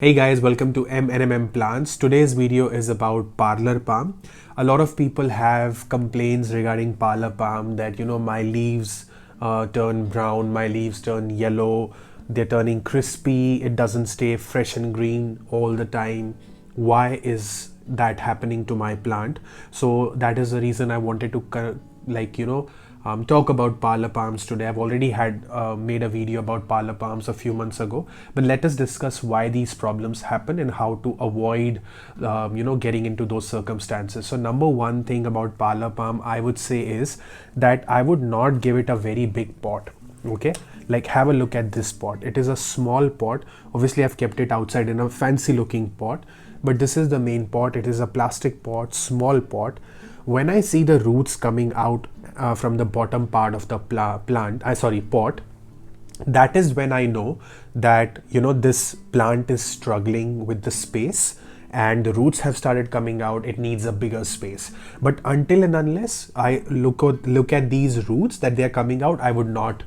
Hey guys, welcome to M Plants. Today's video is about Parlour Palm. A lot of people have complaints regarding Parlour Palm that my leaves turn brown, my leaves turn yellow, they're turning crispy, it doesn't stay fresh and green all the time. Why is that happening to my plant? So that is the reason I wanted to talk about Parlour Palms today. I've already had made a video about Parlour Palms a few months ago, but let us discuss why these problems happen and how to avoid getting into those circumstances. So number one thing about Parlour Palm I would say is that I would not give it a very big pot. Okay, like have a look at this pot. It is a small pot. Obviously I've kept it outside in a fancy looking pot, but this is the main pot. It is a plastic pot, small pot. When I see the roots coming out from the bottom part of the pot, that is when I know that this plant is struggling with the space and the roots have started coming out. It needs a bigger space. But until and unless I look at these roots that they are coming out, I would not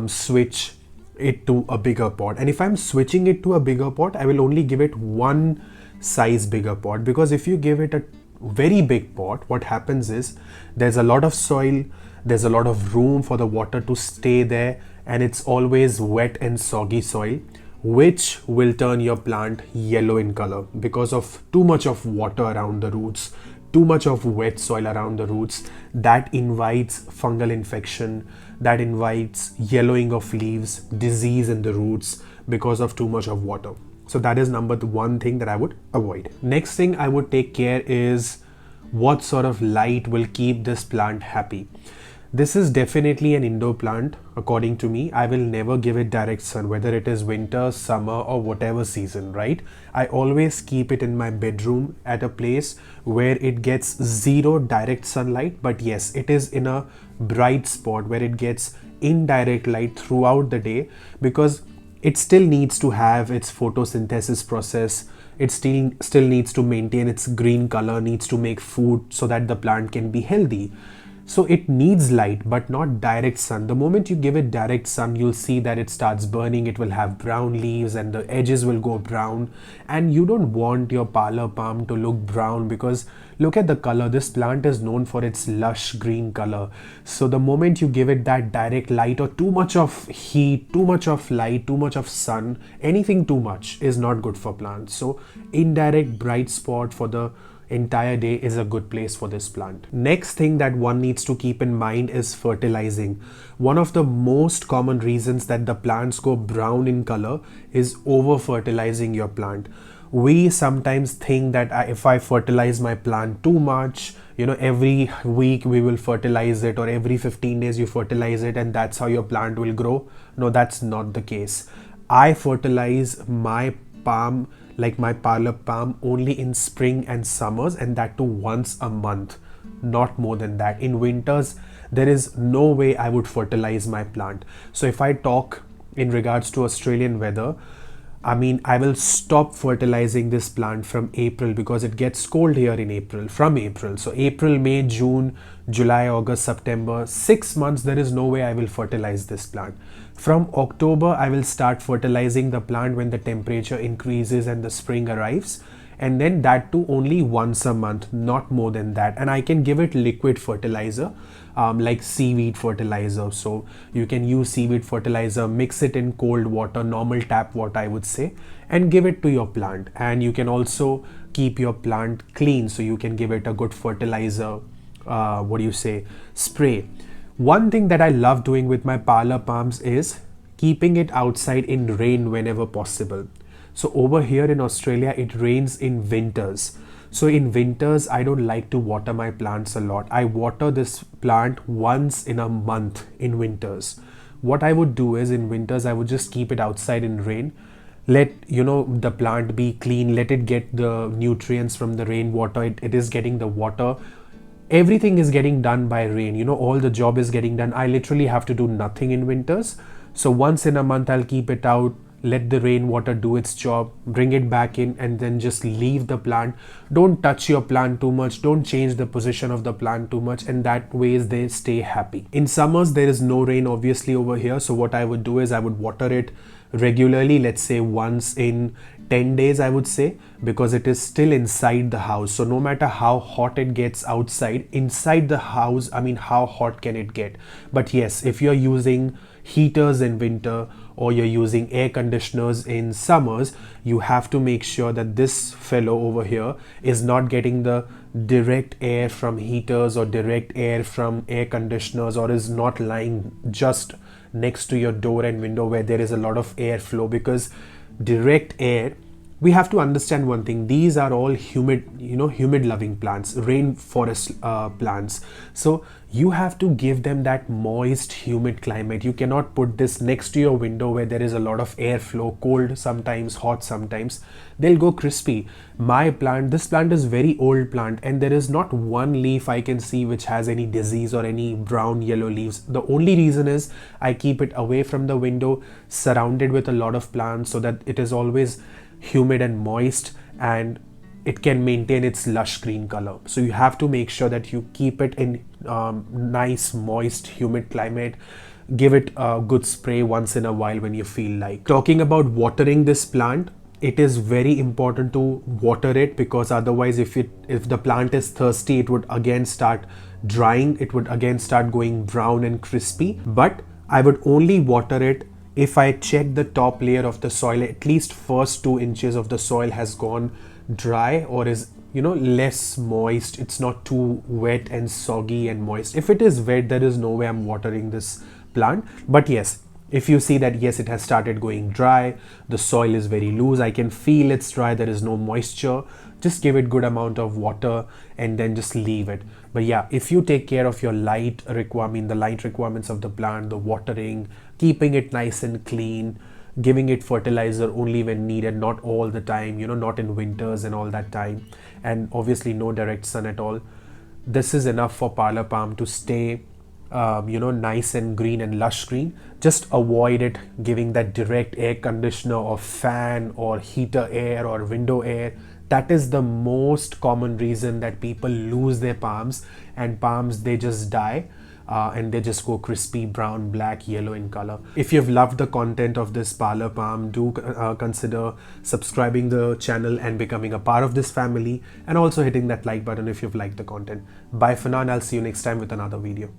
switch it to a bigger pot. And if I'm switching it to a bigger pot, I will only give it one size bigger pot, because if you give it a very big pot, what happens is there's a lot of soil, there's a lot of room for the water to stay there, and it's always wet and soggy soil, which will turn your plant yellow in color because of too much of water around the roots, too much of wet soil around the roots. That invites fungal infection, that invites yellowing of leaves, disease in the roots because of too much of water. So that is number one thing that I would avoid. Next thing I would take care is what sort of light will keep this plant happy. This is definitely an indoor plant. According to me, I will never give it direct sun, whether it is winter, summer, or whatever season, right? I always keep it in my bedroom at a place where it gets zero direct sunlight, but yes, it is in a bright spot where it gets indirect light throughout the day, because it still needs to have its photosynthesis process. It still needs to maintain its green color, needs to make food so that the plant can be healthy. So it needs light, but not direct sun. The moment you give it direct sun, you'll see that it starts burning. It will have brown leaves and the edges will go brown. And you don't want your Parlour Palm to look brown, because look at the color. This plant is known for its lush green color. So the moment you give it that direct light, or too much of heat, too much of light, too much of sun, anything too much is not good for plants. So indirect bright spot for the entire day is a good place for this plant. Next thing that one needs to keep in mind is fertilizing. One of the most common reasons that the plants go brown in color is over fertilizing your plant. We sometimes think that if I fertilize my plant too much, every week we will fertilize it, or every 15 days you fertilize it, and that's how your plant will grow. No, that's not the case. I fertilize my palm, like my Parlour Palm, only in spring and summers, and that too once a month, not more than that. In winters, there is no way I would fertilize my plant. So if I talk in regards to Australian weather, I will stop fertilizing this plant from April, because it gets cold here in April, from April. So April, May, June, July, August, September, 6 months, there is no way I will fertilize this plant. From October, I will start fertilizing the plant when the temperature increases and the spring arrives. And then that too only once a month, not more than that. And I can give it liquid fertilizer, like seaweed fertilizer. So you can use seaweed fertilizer, mix it in cold water, normal tap water I would say, and give it to your plant. And you can also keep your plant clean, so you can give it a good fertilizer, spray. One thing that I love doing with my Parlour Palms is keeping it outside in rain whenever possible. So over here in Australia, it rains in winters. So in winters, I don't like to water my plants a lot. I water this plant once in a month in winters. What I would do is, in winters, I would just keep it outside in rain. Let the plant be clean, let it get the nutrients from the rainwater. It is getting the water. Everything is getting done by rain. All the job is getting done. I literally have to do nothing in winters. So once in a month, I'll keep it out, let the rainwater do its job, bring it back in, and then just leave the plant. Don't touch your plant too much, don't change the position of the plant too much, and that ways they stay happy. In summers, there is no rain obviously over here, so what I would do is I would water it regularly, let's say once in 10 days, I would say, because it is still inside the house. So no matter how hot it gets outside, inside the house, I mean, how hot can it get? But yes, if you're using heaters in winter or you're using air conditioners in summers, you have to make sure that this fellow over here is not getting the direct air from heaters or direct air from air conditioners, or is not lying just next to your door and window where there is a lot of airflow. Because direct air, we have to understand one thing, these are all humid, humid loving plants, rainforest plants. So you have to give them that moist, humid climate. You cannot put this next to your window where there is a lot of airflow, cold sometimes, hot sometimes. They'll go crispy. This plant is very old plant, and there is not one leaf I can see which has any disease or any brown yellow leaves. The only reason is I keep it away from the window, surrounded with a lot of plants, so that it is always humid and moist, and it can maintain its lush green color. So you have to make sure that you keep it in nice, moist, humid climate. Give it a good spray once in a while when you feel like. Talking about watering this plant, it is very important to water it, because otherwise if the plant is thirsty, it would again start drying, it would again start going brown and crispy. But I would only water it if I check the top layer of the soil, at least first 2 inches of the soil has gone dry, or is less moist. It's not too wet and soggy and moist. If it is wet, there is no way I'm watering this plant. But yes, if you see that yes, it has started going dry, the soil is very loose, I can feel it's dry, there is no moisture, just give it good amount of water and then just leave it. But yeah, if you take care of your the light requirements of the plant, the watering, keeping it nice and clean, giving it fertilizer only when needed, not all the time, not in winters and all that time, and obviously no direct sun at all, this is enough for Parlour Palm to stay nice and green and lush green. Just avoid it giving that direct air conditioner or fan or heater air or window air. That is the most common reason that people lose their palms, and palms, they just die. And they just go crispy, brown, black, yellow in color. If you've loved the content of this Parlour Palm, do consider subscribing the channel and becoming a part of this family, and also hitting that like button if you've liked the content. Bye for now, and I'll see you next time with another video.